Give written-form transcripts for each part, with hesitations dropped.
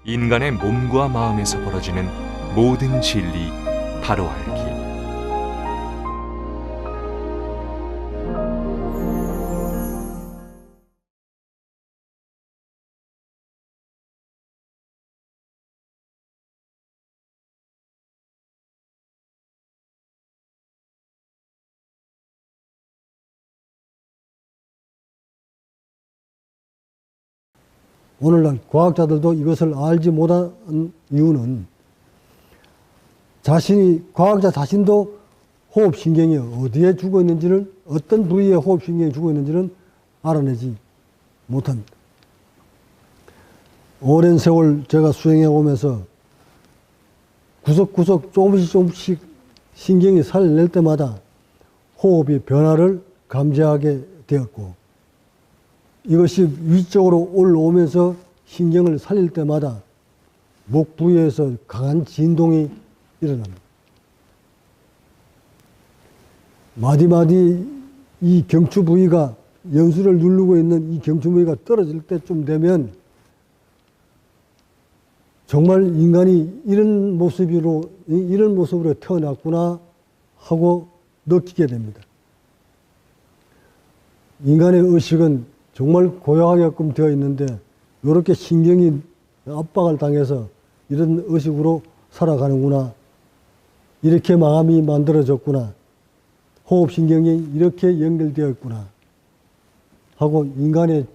인간의 몸과 마음에서 벌어지는 모든 진리 바로 알기. 오늘날 과학자들도 이것을 알지 못하는 이유는 과학자 자신도 호흡신경이 어디에 죽어 있는지를, 어떤 부위에 호흡신경이 죽어 있는지는 알아내지 못합니다. 오랜 세월 제가 수행해 오면서 구석구석 조금씩 신경이 살려낼 때마다 호흡의 변화를 감지하게 되었고, 이것이 위쪽으로 올라오면서 신경을 살릴 때마다 목 부위에서 강한 진동이 일어납니다. 마디마디 이 경추 부위가, 연수를 누르고 있는 이 경추 부위가 떨어질 때쯤 되면 정말 인간이 이런 모습으로 태어났구나 하고 느끼게 됩니다. 인간의 의식은 정말 고요하게끔 되어 있는데 이렇게 신경이 압박을 당해서 이런 의식으로 살아가는구나, 이렇게 마음이 만들어졌구나, 호흡신경이 이렇게 연결되어 있구나 하고 인간의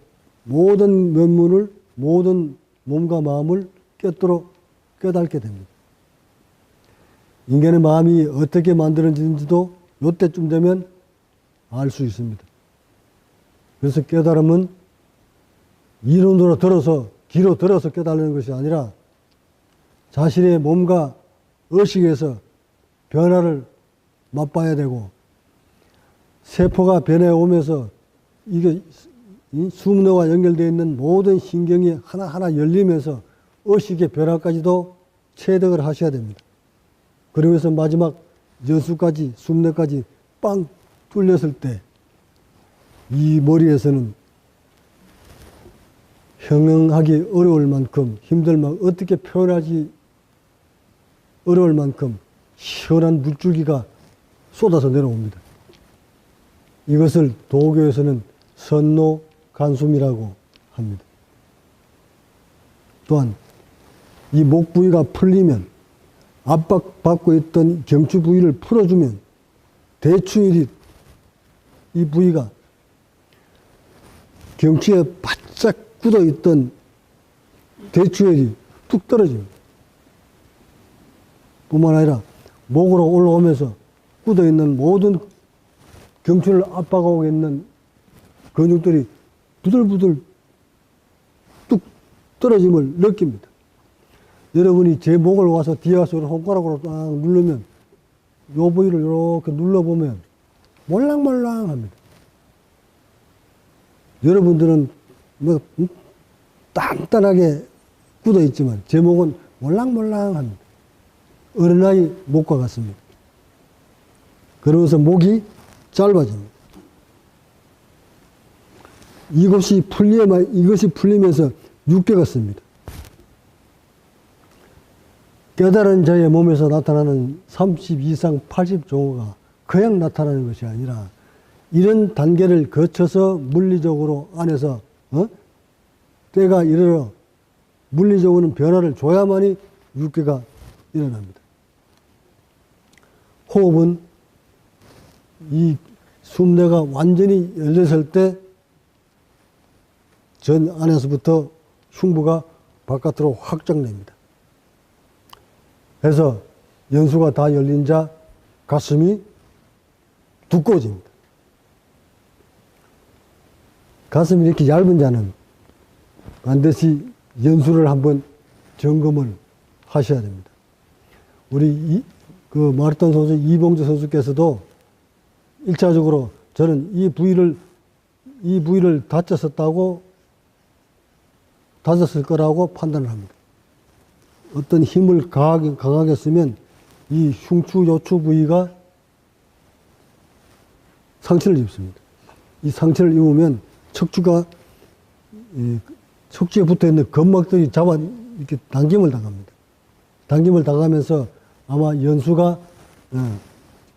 모든 면문을, 모든 몸과 마음을 깨닫게 됩니다. 인간의 마음이 어떻게 만들어지는지도 이때쯤 되면 알 수 있습니다. 그래서 깨달음은 이론으로 들어서, 귀로 들어서 깨달는 것이 아니라 자신의 몸과 의식에서 변화를 맛봐야 되고, 세포가 변해 오면서 이게 수문어와 연결되어 있는 모든 신경이 하나하나 열리면서 의식의 변화까지도 체득을 하셔야 됩니다. 그러면서 마지막 여수까지, 숨내까지 빵 뚫렸을 때 이 머리에서는 형용하기 어려울 만큼, 힘들 만큼, 어떻게 표현하지 어려울 만큼 시원한 물줄기가 쏟아서 내려옵니다. 이것을 도교에서는 선노간숨이라고 합니다. 또한 이 목 부위가 풀리면, 압박받고 있던 경추 부위를 풀어주면 대추일이, 이 부위가 경추에 바짝 굳어있던 대추혈이 뚝 떨어집니다. 뿐만 아니라 목으로 올라오면서 굳어있는 모든 경추를 압박하고 있는 근육들이 부들부들 뚝 떨어짐을 느낍니다. 여러분이 제 목을 와서 뒤에 와서 손가락으로 딱 누르면, 요 부위를 이렇게 눌러보면 몰랑몰랑합니다. 여러분들은 뭐 단단하게 굳어 있지만 제 목은 몰랑몰랑합니다. 어린아이 목과 같습니다. 그러면서 목이 짧아집니다. 이것이 풀리면서 육괴가 씁니다. 깨달은 자의 몸에서 나타나는 30 이상 80 정도가 그냥 나타나는 것이 아니라 이런 단계를 거쳐서 물리적으로 안에서 때가 이르러 물리적으로는 변화를 줘야만이 육괴가 일어납니다. 호흡은 이 숨내가 완전히 열렸을 때 전 안에서부터 흉부가 바깥으로 확장됩니다. 그래서 연수가 다 열린 자 가슴이 두꺼워집니다. 가슴이 이렇게 얇은 자는 반드시 연수를 한번 점검을 하셔야 됩니다. 우리 마라톤 선수 이봉주 선수께서도 1차적으로 저는 이 부위를 다쳤을 거라고 판단을 합니다. 어떤 힘을 강하게 쓰면 이 흉추, 요추 부위가 상처를 입습니다. 이 상처를 입으면 척추에 붙어 있는 근막들이 이렇게 당김을 당합니다. 당김을 당하면서 아마 연수가,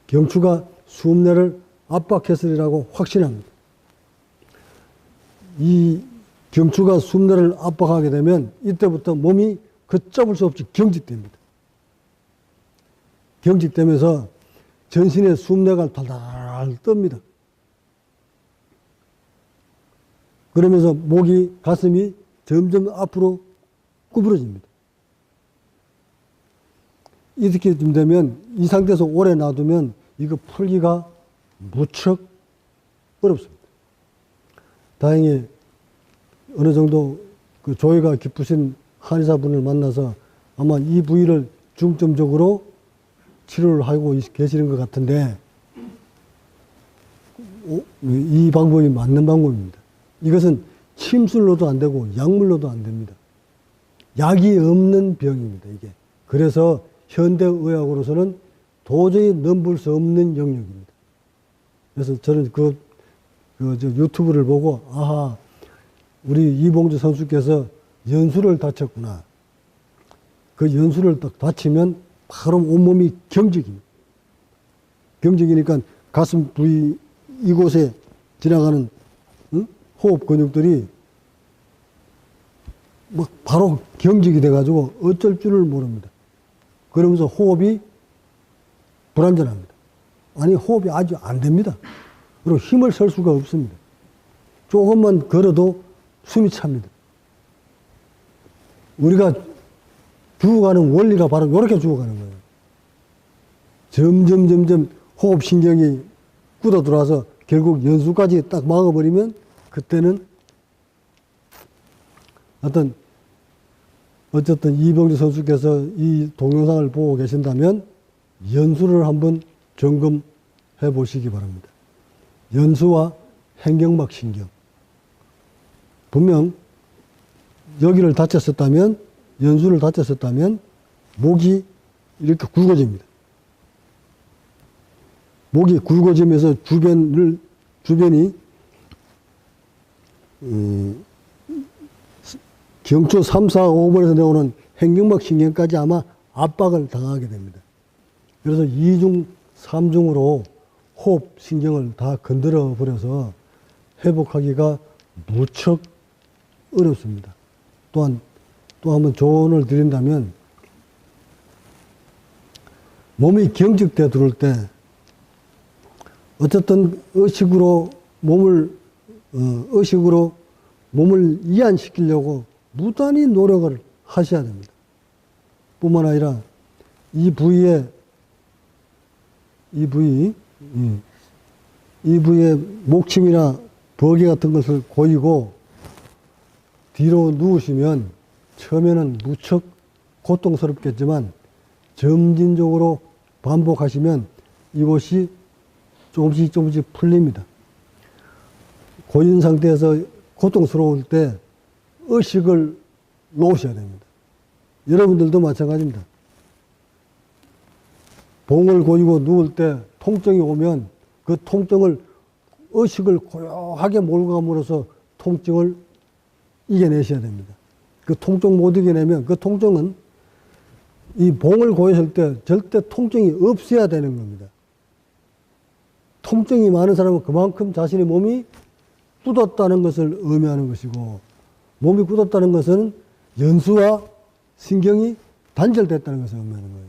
경추가 수음내를 압박했으리라고 확신합니다. 이 경추가 수음내를 압박하게 되면 이때부터 몸이 걷잡을 수 없이 경직됩니다. 경직되면서 전신의 수음내가 달달 뜹니다. 그러면서 목이, 가슴이 점점 앞으로 구부러집니다. 이렇게 되면, 이 상태에서 오래 놔두면 이거 풀기가 무척 어렵습니다. 다행히 어느 정도 그 조예가 깊으신 한의사분을 만나서 아마 이 부위를 중점적으로 치료를 하고 계시는 것 같은데, 이 방법이 맞는 방법입니다. 이것은 침술로도 안 되고 약물로도 안 됩니다. 약이 없는 병입니다, 이게. 그래서 현대의학으로서는 도저히 넘볼 수 없는 영역입니다. 그래서 저는 유튜브를 보고, 아하, 우리 이봉주 선수께서 연수를 다쳤구나. 그 연수를 딱 다치면 바로 온몸이 경직입니다. 경직이니까 가슴 부위 이곳에 지나가는 호흡 근육들이 막 바로 경직이 돼가지고 어쩔 줄을 모릅니다. 그러면서 호흡이 불안전합니다. 아니, 호흡이 아주 안 됩니다. 그리고 힘을 쓸 수가 없습니다. 조금만 걸어도 숨이 찹니다. 우리가 죽어가는 원리가 바로 이렇게 죽어가는 거예요. 점점 호흡신경이 굳어 들어와서 결국 연수까지 딱 막아버리면 그때는 어쨌든 이병주 선수께서 이 동영상을 보고 계신다면 연수를 한번 점검해 보시기 바랍니다. 연수와 횡격막 신경. 분명 여기를 다쳤었다면, 연수를 다쳤었다면 목이 이렇게 굵어집니다. 목이 굵어지면서 주변이 경추 3, 4, 5번에서 내오는 횡격막 신경까지 아마 압박을 당하게 됩니다. 그래서 2중, 3중으로 호흡 신경을 다 건드려 버려서 회복하기가 무척 어렵습니다. 또한 또 한번 조언을 드린다면, 몸이 경직돼 들어올 때 어쨌든 의식으로 몸을 이완시키려고 무단히 노력을 하셔야 됩니다. 뿐만 아니라 이 부위에 목침이나 버개 같은 것을 고이고 뒤로 누우시면 처음에는 무척 고통스럽겠지만 점진적으로 반복하시면 이곳이 조금씩 풀립니다. 고인 상태에서 고통스러울 때 의식을 놓으셔야 됩니다. 여러분들도 마찬가지입니다. 봉을 고이고 누울 때 통증이 오면 그 통증을 의식을 고요하게 몰고 감으로써 통증을 이겨내셔야 됩니다. 그 통증 못 이겨내면 그 통증은 이 봉을 고였을 때 절대 통증이 없어야 되는 겁니다. 통증이 많은 사람은 그만큼 자신의 몸이 굳었다는 것을 의미하는 것이고, 몸이 굳었다는 것은 연수와 신경이 단절됐다는 것을 의미하는 거예요.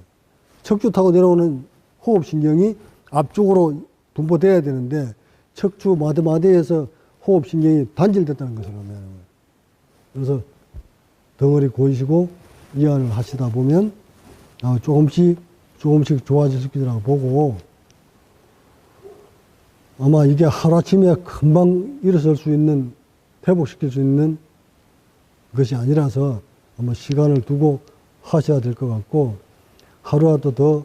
척추 타고 내려오는 호흡신경이 앞쪽으로 분포돼야 되는데 척추 마디마디에서 호흡신경이 단절됐다는 것을 의미하는 거예요. 그래서 덩어리 고이시고 이완을 하시다 보면 조금씩 좋아질 거라고 보고, 아마 이게 하루아침에 금방 일어설 수 있는, 회복시킬 수 있는 것이 아니라서 아마 시간을 두고 하셔야 될 것 같고, 하루라도 더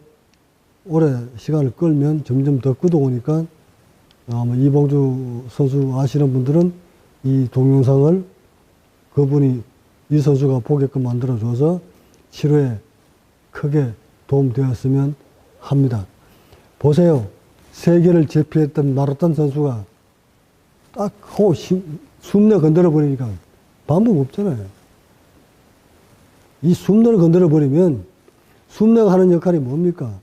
오래 시간을 끌면 점점 더 굳어오니까 아마 이봉주 선수 아시는 분들은 이 동영상을 그분이 이 선수가 보게끔 만들어줘서 치료에 크게 도움되었으면 합니다. 보세요. 세계를 제패했던 마라톤 선수가 딱 숨내 건드려 버리니까 방법 없잖아요. 이 숨뇌를 건드려 버리면 숨뇌가 하는 역할이 뭡니까?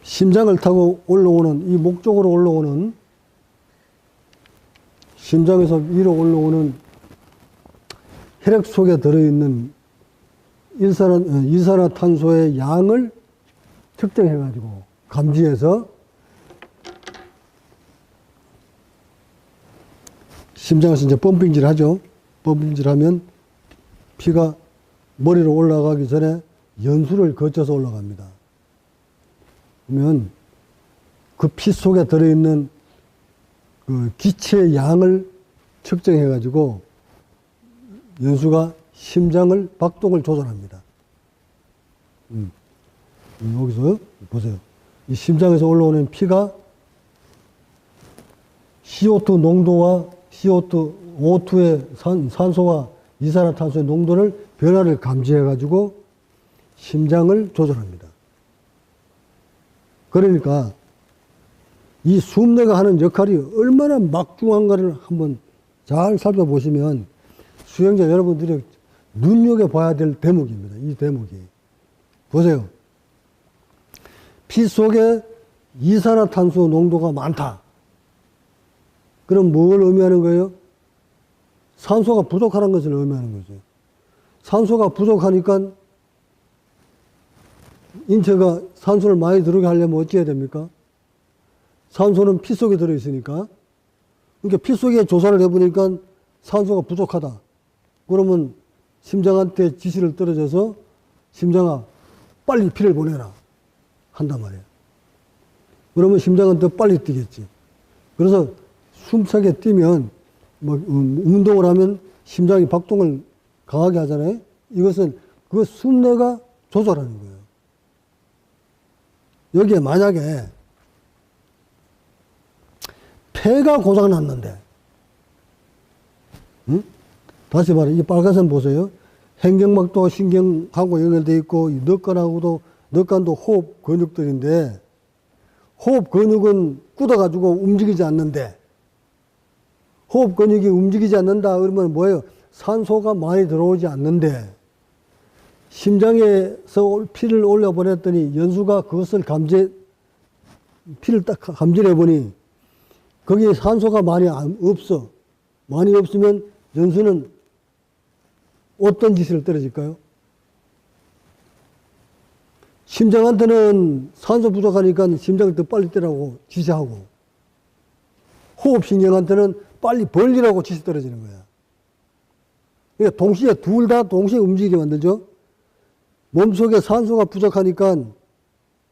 심장을 타고 올라오는, 이 목 쪽으로 올라오는, 심장에서 위로 올라오는 혈액 속에 들어있는 이산화탄소의 양을 측정해가지고 감지해서 심장에서 이제 펌핑질 하죠. 펌핑질 하면 피가 머리로 올라가기 전에 연수를 거쳐서 올라갑니다. 그러면 그 피 속에 들어있는 그 기체의 양을 측정해가지고 연수가 심장을, 박동을 조절합니다. 여기서 보세요. 이 심장에서 올라오는 피가 CO2 농도와 O2의 산소와 이산화탄소의 농도를 변화를 감지해가지고 심장을 조절합니다. 그러니까 이 숨뇌가 하는 역할이 얼마나 막중한가를 한번 잘 살펴보시면 수행자 여러분들이 눈여겨봐야 될 대목입니다. 이 대목이. 보세요. 피 속에 이산화탄소 농도가 많다. 그럼 뭘 의미하는 거예요? 산소가 부족하다는 것을 의미하는 거죠. 산소가 부족하니까 인체가 산소를 많이 들어오게 하려면 어찌 해야 됩니까? 산소는 피 속에 들어있으니까. 그러니까 피 속에 조사를 해보니까 산소가 부족하다. 그러면 심장한테 지시를 떨어져서 심장아, 빨리 피를 보내라. 한단 말이에요. 그러면 심장은 더 빨리 뛰겠지. 그래서 숨차게 뛰면, 운동을 하면 심장이 박동을 강하게 하잖아요. 이것은 그 숨뇌가 조절하는 거예요. 여기에 만약에 폐가 고장났는데, 다시 말해, 이 빨간선 보세요. 행경막도 신경하고 연결되어 있고, 이 뇌관도 호흡 근육들인데, 호흡 근육은 굳어가지고 움직이지 않는데, 호흡 근육이 움직이지 않는다 그러면 뭐예요? 산소가 많이 들어오지 않는데, 심장에서 피를 올려보냈더니 연수가 그것을 피를 딱 감지를 해보니 거기에 산소가 많이 없어. 많이 없으면 연수는 어떤 지시를 떨어질까요? 심장한테는 산소 부족하니까 심장을 더 빨리 뛰라고 지시하고, 호흡신경한테는 빨리 벌리라고 지시 떨어지는 거야. 그러니까 동시에 둘 다 동시에 움직이게 만들죠. 몸속에 산소가 부족하니까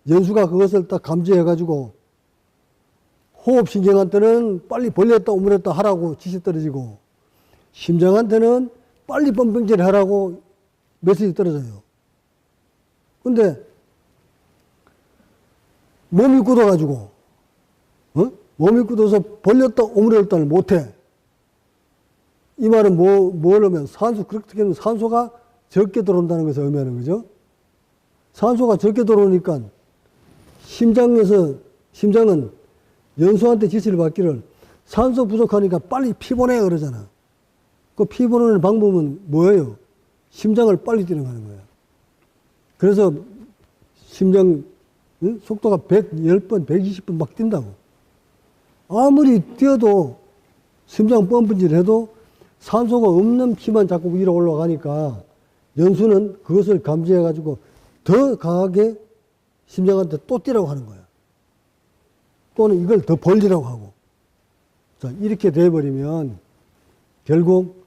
연수가 그것을 딱 감지해가지고 호흡신경한테는 빨리 벌렸다 오므렸다 하라고 지시 떨어지고, 심장한테는 빨리 펌핑질 하라고 메시지 떨어져요. 근데 몸이 굳어가지고, 몸이 굳어서 벌렸다 오므렸다를 못해. 이 말은 뭐냐면 그렇게 하면 산소가 적게 들어온다는 것을 의미하는 거죠. 산소가 적게 들어오니까 심장은 연수한테 지시를 받기를 산소 부족하니까 빨리 피 보내 그러잖아. 그 피 보내는 방법은 뭐예요? 심장을 빨리 뛰는 하는 거야. 그래서 심장 속도가 110번, 120번 막 뛴다고. 아무리 뛰어도 심장 펌핑질 해도 산소가 없는 피만 자꾸 위로 올라가니까 연수는 그것을 감지해가지고 더 강하게 심장한테 또 뛰라고 하는 거야. 또는 이걸 더 벌리라고 하고. 자, 이렇게 돼버리면 결국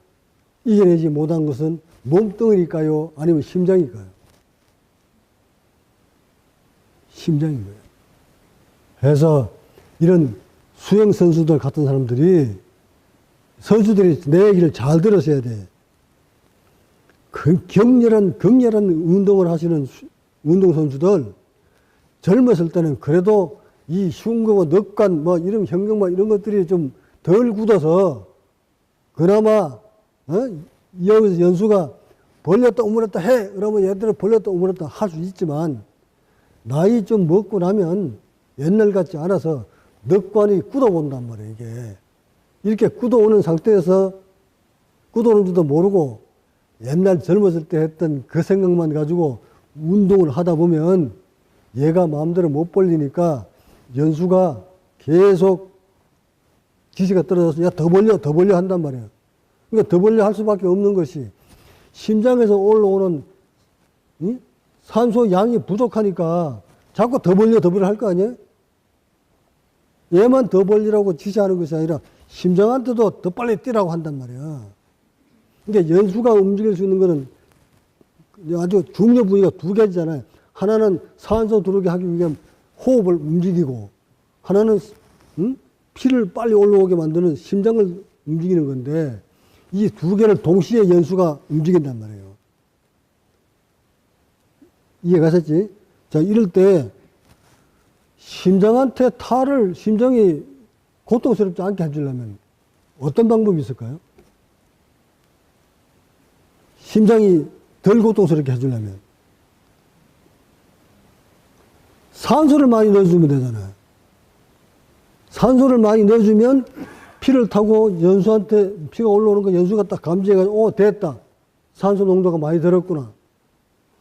이겨내지 못한 것은 몸뚱이일까요? 아니면 심장일까요? 심장인 거예요. 그래서 이런 수행선수들 같은 사람들이 선수들이 내 얘기를 잘 들으셔야 돼. 격렬한 운동을 하시는 운동선수들, 젊었을 때는 그래도 이 흉곽, 뇌관, 이런 현경막 이런 것들이 좀 덜 굳어서 그나마, 여기서 연수가 벌렸다 오므렸다 해. 그러면 얘들은 벌렸다 오므렸다 할 수 있지만, 나이 좀 먹고 나면 옛날 같지 않아서 뇌관이 굳어온단 말이에요, 이게. 이렇게 굳어오는 상태에서 굳어오는 줄도 모르고 옛날 젊었을 때 했던 그 생각만 가지고 운동을 하다 보면 얘가 마음대로 못 벌리니까 연수가 계속 기세가 떨어져서 야, 더 벌려 한단 말이에요. 그러니까 더 벌려 할 수밖에 없는 것이 심장에서 올라오는 산소 양이 부족하니까 자꾸 더 벌려 할 거 아니에요? 얘만 더 벌리라고 지시하는 것이 아니라 심장한테도 더 빨리 뛰라고 한단 말이야. 그러니까 연수가 움직일 수 있는 거는 아주 중요 부위가 두 가지잖아요. 하나는 산소 들어오게 하기 위한 호흡을 움직이고, 하나는 피를 빨리 올라오게 만드는 심장을 움직이는 건데, 이 두 개를 동시에 연수가 움직인단 말이에요. 이해 가셨지? 자, 이럴 때 심장한테 심장이 고통스럽지 않게 해주려면 어떤 방법이 있을까요? 심장이 덜 고통스럽게 해주려면 산소를 많이 넣어주면 되잖아요. 산소를 많이 넣어주면 피를 타고 연수한테 피가 올라오는 거 연수가 딱 감지해가지고 됐다. 산소 농도가 많이 들었구나.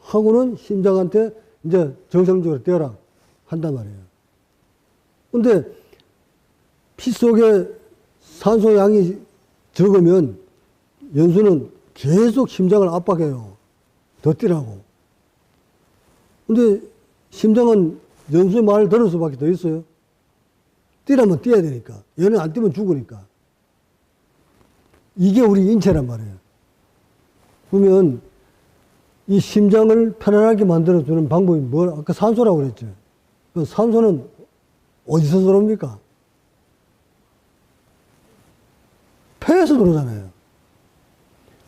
하고는 심장한테 이제 정상적으로 뛰어라 한단 말이에요. 근데 피 속에 산소 양이 적으면 연수는 계속 심장을 압박해요. 더 뛰라고. 근데 심장은 연수의 말을 들을 수밖에 더 있어요. 뛰라면 뛰어야 되니까. 얘는 안 뛰면 죽으니까. 이게 우리 인체란 말이에요. 그러면 이 심장을 편안하게 만들어주는 방법이 아까 산소라고 그랬죠. 그 산소는 어디서 들어옵니까? 폐에서 들어오잖아요.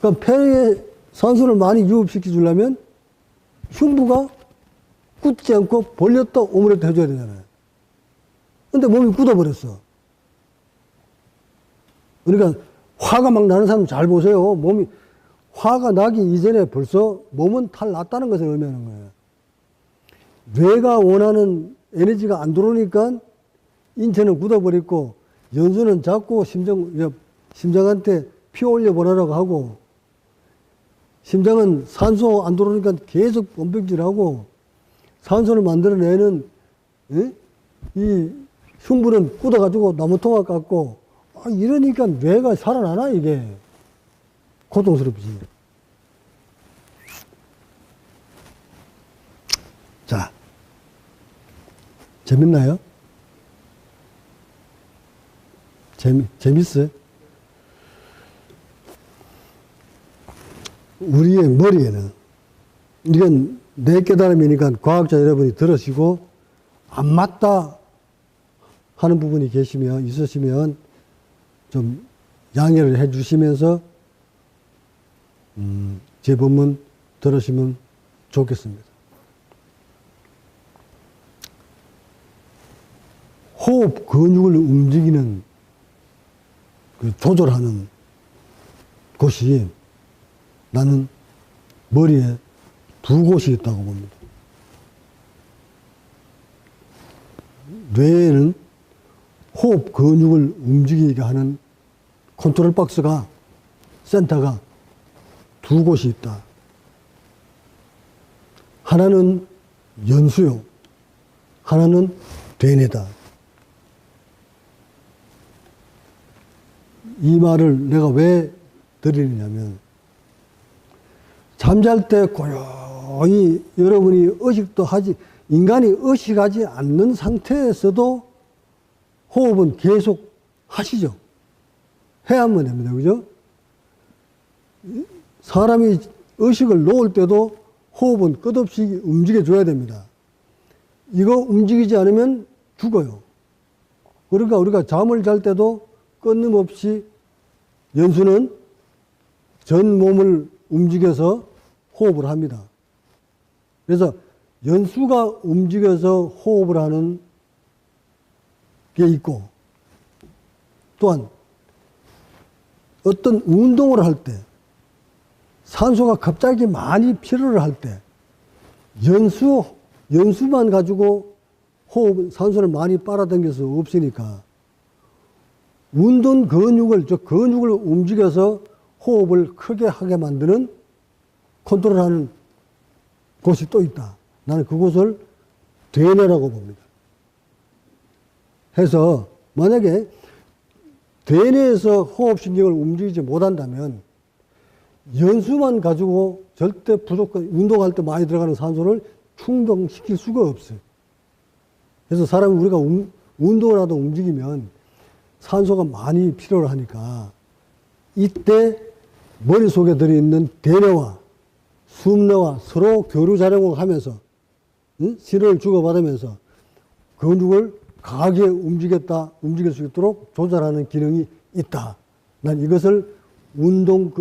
그러니까 폐에 산소를 많이 유입시켜 주려면 흉부가 굳지 않고 벌렸다 오므렸다 해줘야 되잖아요. 근데 몸이 굳어버렸어. 그러니까 화가 막 나는 사람 잘 보세요. 몸이 화가 나기 이전에 벌써 몸은 탈 났다는 것을 의미하는 거예요. 뇌가 원하는 에너지가 안 들어오니까 인체는 굳어버리고 연수는 자꾸 심장한테 피 올려보내라고 하고 심장은 산소 안 들어오니까 계속 범백질하고 산소를 만들어내는 이 흉부는 굳어가지고 나무통화 깎고 이러니까 뇌가 살아나나 이게 고통스럽지. 자, 재밌나요? 재밌어요? 우리의 머리에는 이건 내 깨달음이니까 과학자 여러분이 들으시고 안 맞다 하는 부분이 있으시면 좀 양해를 해 주시면서 제 본문 들으시면 좋겠습니다. 호흡 근육을 움직이는 조절하는 곳이 나는 머리에 두 곳이 있다고 봅니다. 뇌에는 호흡 근육을 움직이게 하는 컨트롤 박스가, 센터가 두 곳이 있다. 하나는 연수요, 하나는 대뇌다. 이 말을 내가 왜 드리느냐면, 잠잘 때 고요히 여러분이 인간이 의식하지 않는 상태에서도 호흡은 계속 하시죠. 해야만 됩니다. 그죠? 사람이 의식을 놓을 때도 호흡은 끝없이 움직여줘야 됩니다. 이거 움직이지 않으면 죽어요. 그러니까 우리가 잠을 잘 때도 끊임없이 연수는 전 몸을 움직여서 호흡을 합니다. 그래서 연수가 움직여서 호흡을 하는 게 있고, 또한 어떤 운동을 할 때 산소가 갑자기 많이 필요를 할 때 연수만 가지고 산소를 많이 빨아당길 수 없으니까 운동 근육을 움직여서 호흡을 크게 하게 만드는 컨트롤하는 곳이 또 있다. 나는 그곳을 대뇌라고 봅니다. 해서 만약에 대뇌에서 호흡신경을 움직이지 못한다면 연수만 가지고 절대 부족한, 운동할 때 많이 들어가는 산소를 충족시킬 수가 없어요. 그래서 사람이 우리가 운동을 하다 움직이면 산소가 많이 필요로 하니까 이때 머릿속에 들어있는 대뇌와 숨뇌와 서로 교류작용을 하면서 신호를 주고받으면서 근육을 강하게 움직일 수 있도록 조절하는 기능이 있다. 난 이것을 운동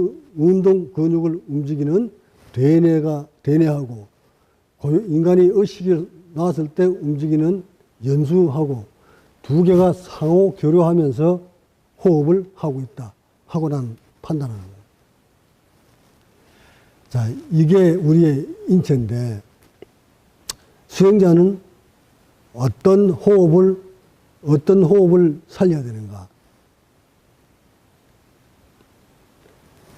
근육을 움직이는 대뇌하고 인간이 의식이 나왔을 때 움직이는 연수하고 두 개가 상호 교류하면서 호흡을 하고 있다 하고 난 판단하는 거예요. 자, 이게 우리의 인체인데 수행자는 어떤 호흡을 살려야 되는가?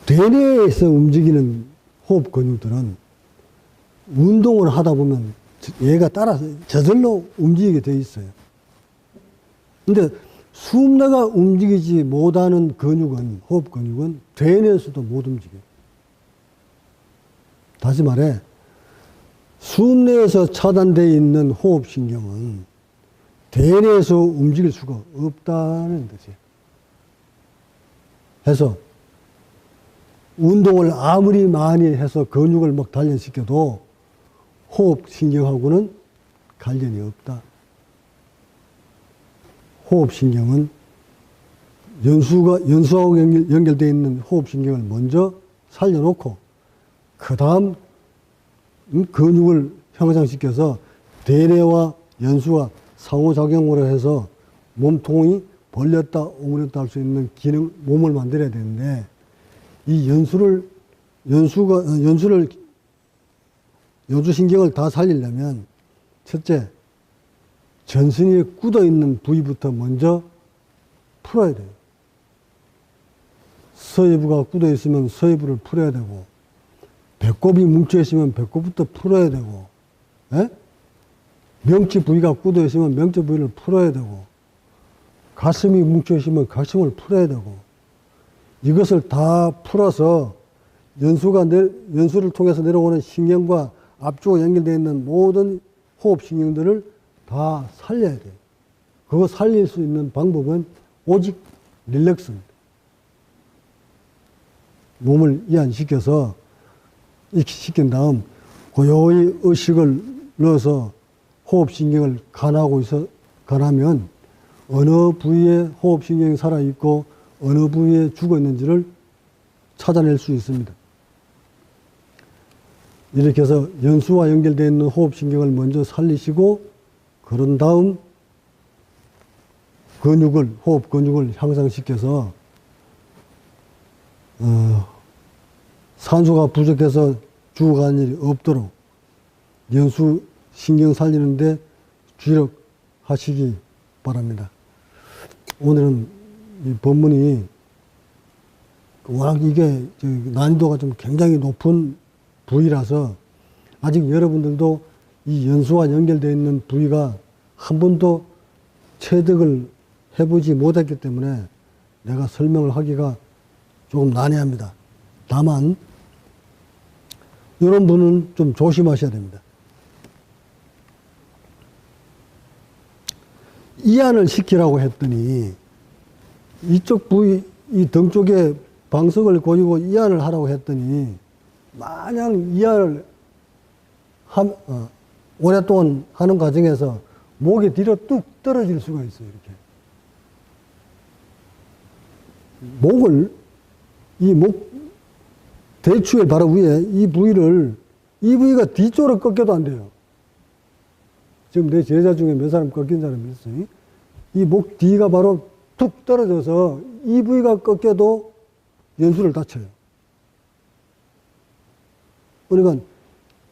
대뇌에서 움직이는 호흡 근육들은 운동을 하다 보면 얘가 따라서 저절로 움직이게 돼 있어요. 근데 숨내가 움직이지 못하는 근육은, 호흡 근육은 대뇌에서도 못 움직여요. 다시 말해, 숨내에서 차단되어 있는 호흡신경은 대뇌에서 움직일 수가 없다는 뜻이에요. 그래서 운동을 아무리 많이 해서 근육을 막 단련시켜도 호흡신경하고는 관련이 없다. 호흡신경은 연수하고 연결되어 있는 호흡신경을 먼저 살려놓고 그 다음 근육을 형성시켜서 대뇌와 연수와 상호작용으로 해서 몸통이 벌렸다 오므렸다 할 수 있는 기능, 몸을 만들어야 되는데 이 연수신경을 다 살리려면 첫째, 전신이 굳어 있는 부위부터 먼저 풀어야 돼요. 서해부가 굳어 있으면 서해부를 풀어야 되고, 배꼽이 뭉쳐 있으면 배꼽부터 풀어야 되고, 명치 부위가 굳어 있으면 명치 부위를 풀어야 되고, 가슴이 뭉쳐 있으면 가슴을 풀어야 되고, 이것을 다 풀어서 연수를 통해서 내려오는 신경과 앞쪽에 연결되어 있는 모든 호흡신경들을 다 살려야 돼요. 그거 살릴 수 있는 방법은 오직 릴렉스입니다. 몸을 이완시켜서 시킨 다음 고요히 의식을 넣어서 호흡신경을 간하면 어느 부위에 호흡신경이 살아있고 어느 부위에 죽어있는지를 찾아낼 수 있습니다. 이렇게 해서 연수와 연결되어 있는 호흡신경을 먼저 살리시고 그런 다음 호흡 근육을 향상시켜서 산소가 부족해서 죽어가는 일이 없도록 연수 신경 살리는데 주력하시기 바랍니다. 오늘은 이 법문이 워낙 이게 난이도가 좀 굉장히 높은 부위라서 아직 여러분들도 이 연수와 연결되어 있는 부위가 한 번도 체득을 해보지 못했기 때문에 내가 설명을 하기가 조금 난해합니다. 다만 이런 분은 좀 조심하셔야 됩니다. 이완을 시키라고 했더니 이쪽 부위, 이 등 쪽에 방석을 고이고 이완을 하라고 했더니 마냥 이완을 오랫동안 하는 과정에서 목이 뒤로 뚝 떨어질 수가 있어요. 이렇게. 이 목 대추의 바로 위에 이 부위가 뒤쪽으로 꺾여도 안 돼요. 지금 내 제자 중에 몇 사람 꺾인 사람이 있어요. 이 목 뒤가 바로 툭 떨어져서 이 부위가 꺾여도 연수를 다쳐요. 그러니까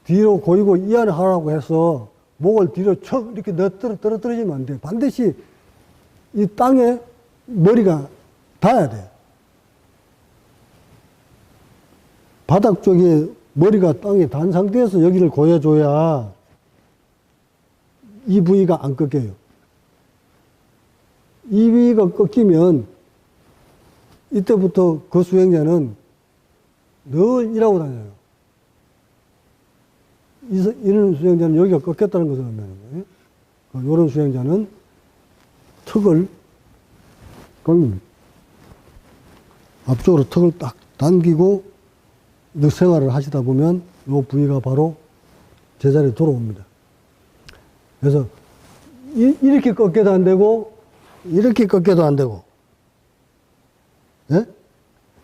뒤로 고이고 이완을 하라고 해서 목을 뒤로 척 이렇게 떨어뜨리면 안 돼요. 반드시 이 땅에 머리가 닿아야 돼요. 바닥 쪽에 머리가 땅에 닿은 상태에서 여기를 고여줘야 이 부위가 안 꺾여요. 이 부위가 꺾이면 이때부터 그 수행자는 늘 일하고 다녀요. 이런 수행자는 여기가 꺾였다는 것을 의미하는 거예요. 이런 수행자는 턱을 앞쪽으로 턱을 딱 당기고 생활을 하시다 보면 이 부위가 바로 제자리에 돌아옵니다. 그래서 이렇게 꺾여도 안 되고 이렇게 꺾여도 안 되고, 예?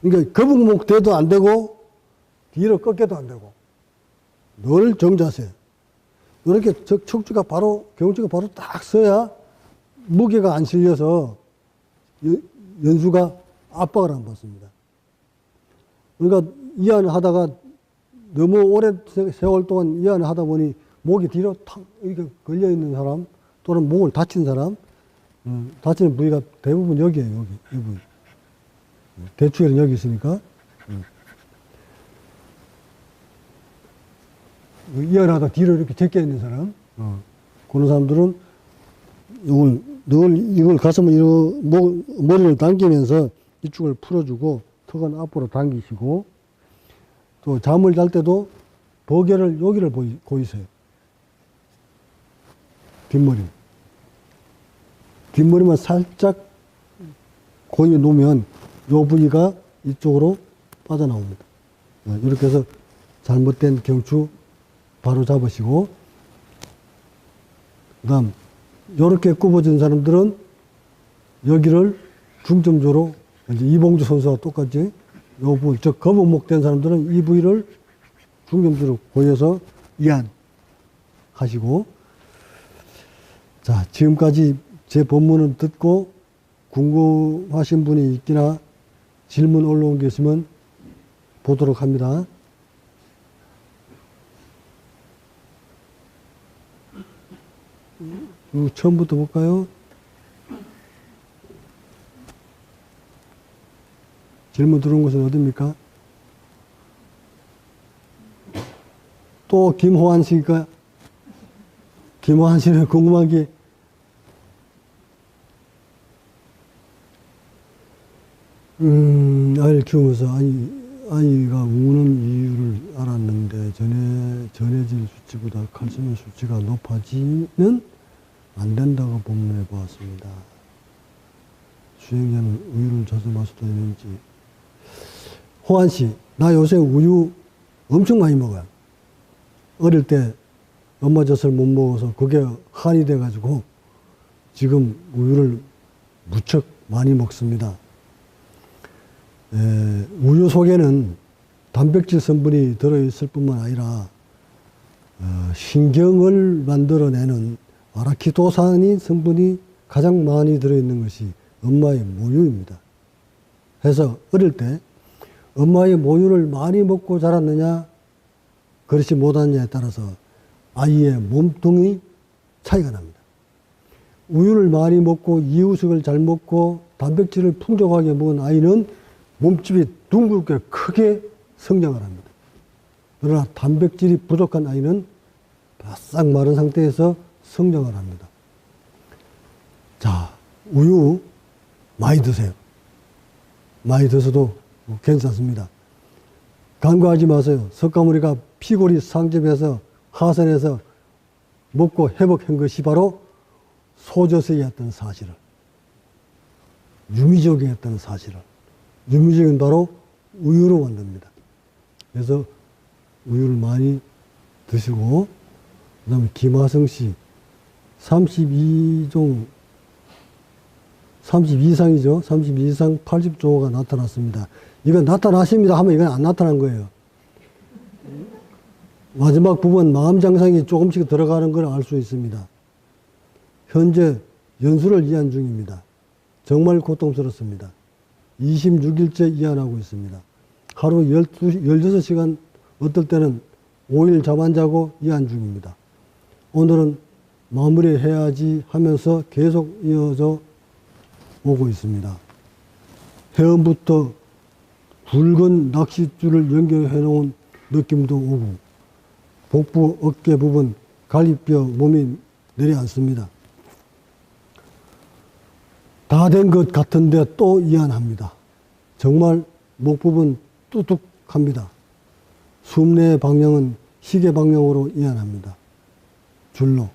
그러니까 거북목 돼도 안 되고 뒤로 꺾여도 안 되고 늘 정자세. 이렇게 척추가 바로 경추가 바로 딱 서야 무게가 안 실려서 연수가 압박을 안 받습니다. 그러니까 이완을 하다가 너무 오래 세월 동안 이완을 하다 보니 목이 뒤로 탁 이렇게 걸려 있는 사람 또는 목을 다친 사람, 다치는 부위가 대부분 여기에요. 여기 이 부위. 대추혈은 여기 있으니까. 이완하다 뒤로 이렇게 제껴 있는 사람, 그런 사람들은 이걸 가슴을 머리를 당기면서 이쪽을 풀어주고 턱은 앞으로 당기시고, 또 잠을 잘 때도 버개를 여기를 보이세요. 뒷머리만 살짝 고여 놓으면 이 부위가 이쪽으로 빠져나옵니다. 이렇게 해서 잘못된 경추 바로 잡으시고, 그 다음 이렇게 굽어진 사람들은 여기를 중점적으로, 이제 이봉주 선수와 똑같이 요 부위, 즉 거북목 된 사람들은 이 부위를 중점적으로 보여서 이완하시고, 자, 지금까지 제 본문을 듣고 궁금하신 분이 있기나 질문 올라온 게 있으면 보도록 합니다. 처음부터 볼까요? 질문 들어온 것은 어디입니까? 또 김호환 씨가, 김호환 씨는 궁금한 게, 아이를 키우면서 아이가 우는 이유를 알았는데 전해질 수치보다 칼슘의 수치가 높아지면 안 된다고 본문에 보았습니다. 수행자는 우유를 자주 마셔도 되는지. 호환 씨, 나 요새 우유 엄청 많이 먹어요. 어릴 때 엄마 젖을 못 먹어서 그게 한이 돼가지고 지금 우유를 무척 많이 먹습니다. 우유 속에는 단백질 성분이 들어있을 뿐만 아니라 신경을 만들어내는 아라키도산인 성분이 가장 많이 들어있는 것이 엄마의 모유입니다. 그래서 어릴 때 엄마의 모유를 많이 먹고 자랐느냐 그렇지 못하느냐에 따라서 아이의 몸통이 차이가 납니다. 우유를 많이 먹고 이유식을 잘 먹고 단백질을 풍족하게 먹은 아이는 몸집이 둥글게 크게 성장을 합니다. 그러나 단백질이 부족한 아이는 바싹 마른 상태에서 성장을 합니다. 자, 우유 많이 드세요. 많이 드셔도 괜찮습니다. 간과하지 마세요. 석가모니가 피골이 상접해서 하선해서 먹고 회복한 것이 바로 소저색이었던 사실을, 유미적이었던 사실을, 유미적인 바로 우유로 만듭니다. 그래서 우유를 많이 드시고, 그 다음에 김하성 씨, 32종, 32상이죠. 32상 80조가 나타났습니다. 이건 나타나십니다 하면 이건 안 나타난 거예요. 마지막 부분 마음장상이 조금씩 들어가는 걸 알 수 있습니다. 현재 연수를 이완 중입니다. 정말 고통스럽습니다. 26일째 이완하고 있습니다. 하루 16시간, 어떨 때는 5일 잠 안 자고 이완 중입니다. 오늘은 마무리해야지 하면서 계속 이어져 오고 있습니다. 해엄부터 굵은 낚싯줄을 연결해 놓은 느낌도 오고 복부, 어깨 부분, 갈비뼈, 몸이 내려앉습니다. 다 된 것 같은데 또 이완합니다. 정말 목 부분 뚜둑합니다. 숨내 방향은 시계 방향으로 이완합니다. 줄로.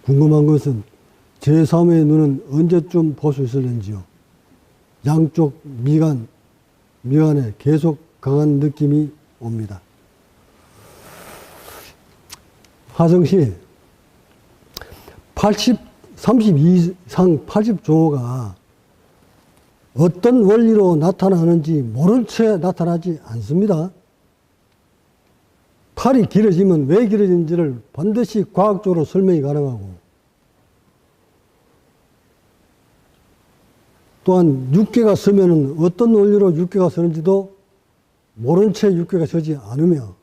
궁금한 것은 제3의 눈은 언제쯤 볼 수 있을는지요. 양쪽 미간에 계속 강한 느낌이 옵니다. 화성시 32상 80종호가 어떤 원리로 나타나는지 모른 채 나타나지 않습니다. 팔이 길어지면 왜 길어진지를 반드시 과학적으로 설명이 가능하고, 또한 육개가 서면은 어떤 원리로 육개가 서는지도 모른 채 육개가 서지 않으며,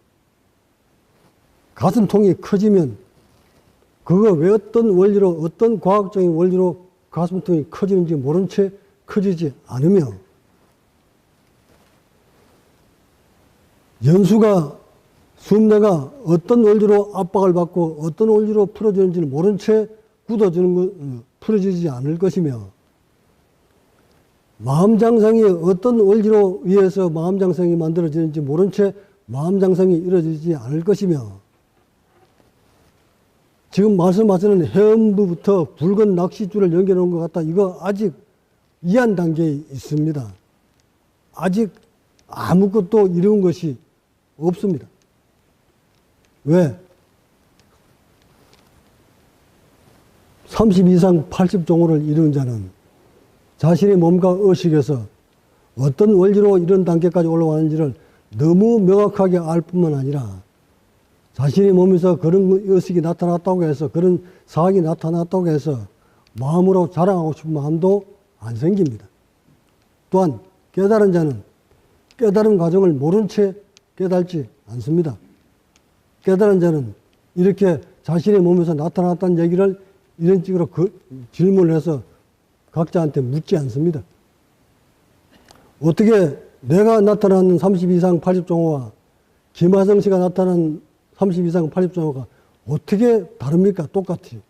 가슴통이 커지면 그거 왜 어떤 원리로, 어떤 과학적인 원리로 가슴통이 커지는지 모른 채 커지지 않으며, 연수가, 숨내가 어떤 원리로 압박을 받고 어떤 원리로 풀어지는지를 모른 채 풀어지지 않을 것이며, 마음장상이 어떤 원리로 의해서 마음장상이 만들어지는지 모른 채 마음장상이 이루어지지 않을 것이며, 지금 말씀하시는 해음부부터 붉은 낚싯줄을 연결해 놓은 것 같다. 이거 아직 이한 단계에 있습니다. 아직 아무것도 이룬 것이 없습니다. 왜? 32상 80종호를 이룬 자는 자신의 몸과 의식에서 어떤 원리로 이런 단계까지 올라왔는지를 너무 명확하게 알 뿐만 아니라 자신의 몸에서 그런 의식이 나타났다고 해서, 그런 사학이 나타났다고 해서 마음으로 자랑하고 싶은 마음도 안 생깁니다. 또한 깨달은 자는 깨달은 과정을 모른 채 깨달지 않습니다. 깨달은 자는 이렇게 자신의 몸에서 나타났다는 얘기를 이런 식으로 질문을 해서 각자한테 묻지 않습니다. 어떻게 내가 나타나는 32상 80종호와 김하성 씨가 나타난 32상 80종호가 어떻게 다릅니까? 똑같이.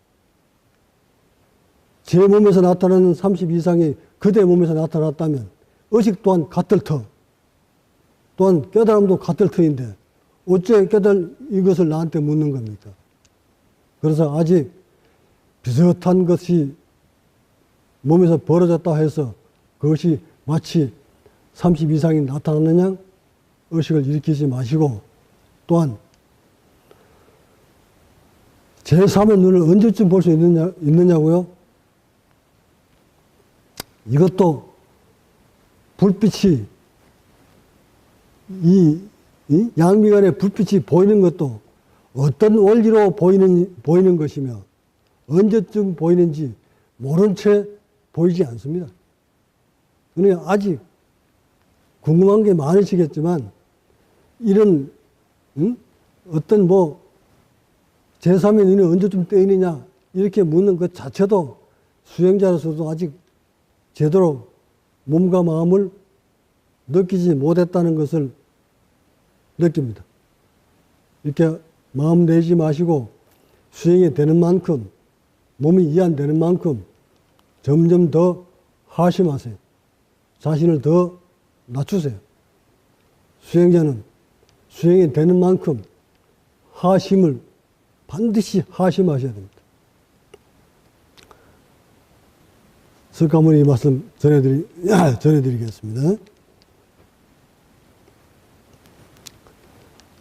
제 몸에서 나타나는 32상이 그대 몸에서 나타났다면 의식 또한 같을 터, 또한 깨달음도 같을 터인데 어째 이것을 나한테 묻는 겁니까? 그래서 아직 비슷한 것이 몸에서 벌어졌다 해서 그것이 마치 32상이 나타났느냐 의식을 일으키지 마시고, 또한 제3의 눈을 언제쯤 볼 수 있느냐고요? 이것도 불빛이, 이 양미간에 불빛이 보이는 것도 어떤 원리로 보이는 것이며 언제쯤 보이는지 모른 채 보이지 않습니다. 그러니까 아직 궁금한 게 많으시겠지만 이런 어떤 제3의 눈이 언제쯤 뜨이느냐 이렇게 묻는 것 자체도 수행자로서도 아직 제대로 몸과 마음을 느끼지 못했다는 것을 느낍니다. 이렇게 마음 내지 마시고 수행이 되는 만큼, 몸이 이완되는 만큼 점점 더 하심하세요. 자신을 더 낮추세요. 수행자는 수행이 되는 만큼 하심을 반드시 하심하셔야 됩니다. 석가모니 이 말씀 전해드리겠습니다.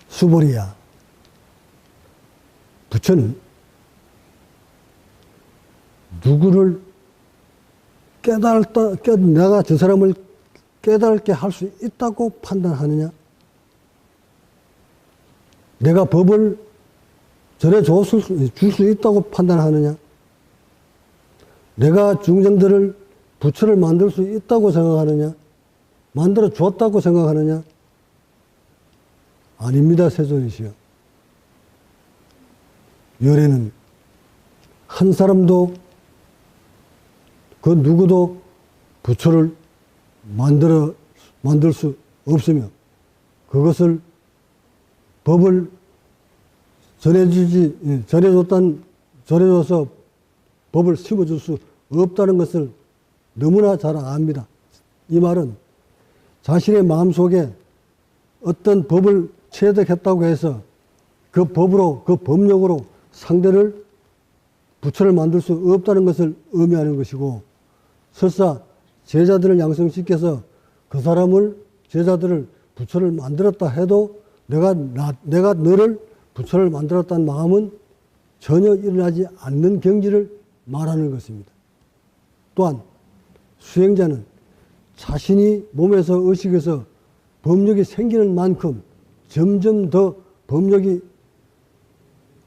수보리야, 부처는 누구를 내가 저 사람을 깨달게 할 수 있다고 판단하느냐? 내가 법을 전해 줄 수 있다고 판단하느냐? 내가 중생들을 부처를 만들 수 있다고 생각하느냐? 만들어 주었다고 생각하느냐? 아닙니다, 세존이시여. 열애는 한 사람도 그 누구도 부처를 만들 수 없으며 그것을 법을 전해줘서 법을 심어줄 수 없다는 것을 너무나 잘 압니다. 이 말은 자신의 마음속에 어떤 법을 체득했다고 해서 그 법으로, 그 법력으로 상대를, 부처를 만들 수 없다는 것을 의미하는 것이고, 설사 제자들을 양성시켜서 그 사람을, 제자들을 부처를 만들었다 해도 내가 너를 부처를 만들었다는 마음은 전혀 일어나지 않는 경지를 말하는 것입니다. 또한 수행자는 자신이 몸에서 의식에서 법력이 생기는 만큼 점점 더 법력이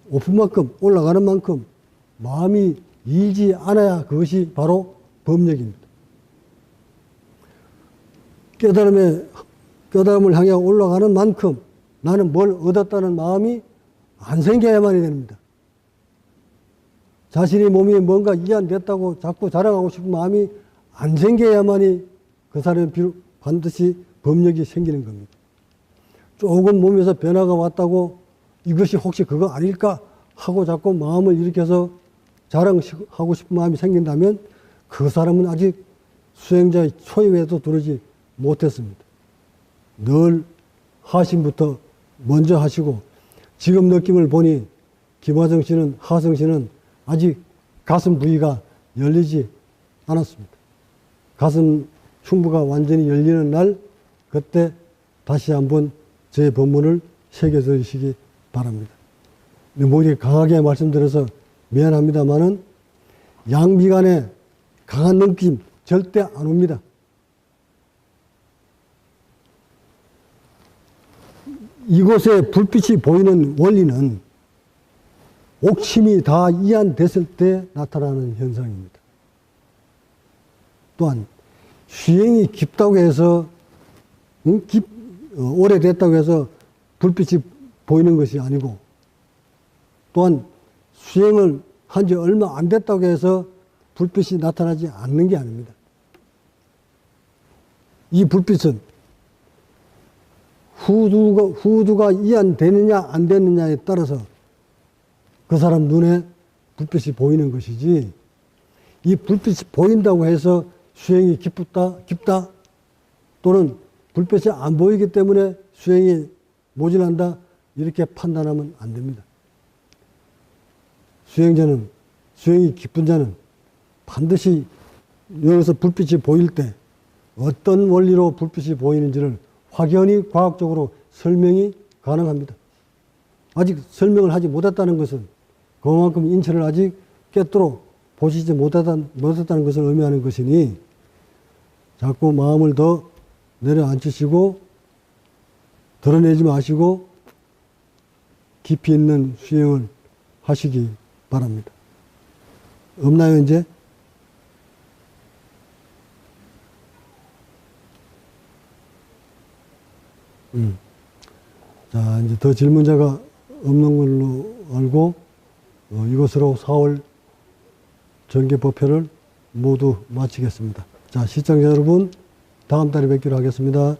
높은 만큼, 올라가는 만큼 마음이 일지 않아야 그것이 바로 법력입니다. 깨달음을 향해 올라가는 만큼 나는 뭘 얻었다는 마음이 안 생겨야만이 됩니다. 자신이 몸이 뭔가 이완됐다고 자꾸 자랑하고 싶은 마음이 안 생겨야만이 그 사람이 반드시 법력이 생기는 겁니다. 조금 몸에서 변화가 왔다고 이것이 혹시 그거 아닐까 하고 자꾸 마음을 일으켜서 자랑하고 싶은 마음이 생긴다면 그 사람은 아직 수행자의 초입에도 들어오지 못했습니다. 늘 하심부터 먼저 하시고, 지금 느낌을 보니 김화정 씨는, 하성 씨는 아직 가슴 부위가 열리지 않았습니다. 가슴 흉부가 완전히 열리는 날, 그때 다시 한번 제 법문을 새겨드리시기 바랍니다. 뭐 이렇게 강하게 말씀드려서 미안합니다만은 양미간에 강한 느낌 절대 안 옵니다. 이곳에 불빛이 보이는 원리는 옥심이 다 이완됐을 때 나타나는 현상입니다. 또한 수행이 깊다고 해서 오래됐다고 해서 불빛이 보이는 것이 아니고, 또한 수행을 한 지 얼마 안 됐다고 해서 불빛이 나타나지 않는 게 아닙니다. 이 불빛은 후두가 이완되느냐 안 되느냐에 따라서 그 사람 눈에 불빛이 보이는 것이지, 이 불빛이 보인다고 해서 수행이 깊다 또는 불빛이 안 보이기 때문에 수행이 모질한다, 이렇게 판단하면 안 됩니다. 수행이 깊은 자는 반드시 여기서 불빛이 보일 때 어떤 원리로 불빛이 보이는지를 확연히 과학적으로 설명이 가능합니다. 아직 설명을 하지 못했다는 것은 그만큼 인체를 아직 꿰뚫어 보시지 못했다는 것을 의미하는 것이니, 자꾸 마음을 더 내려앉히시고 드러내지 마시고 깊이 있는 수행을 하시기 바랍니다. 없나요, 이제? 자, 이제 더 질문자가 없는 걸로 알고, 이것으로 4월 정기법회를 모두 마치겠습니다. 자, 시청자 여러분, 다음 달에 뵙기로 하겠습니다.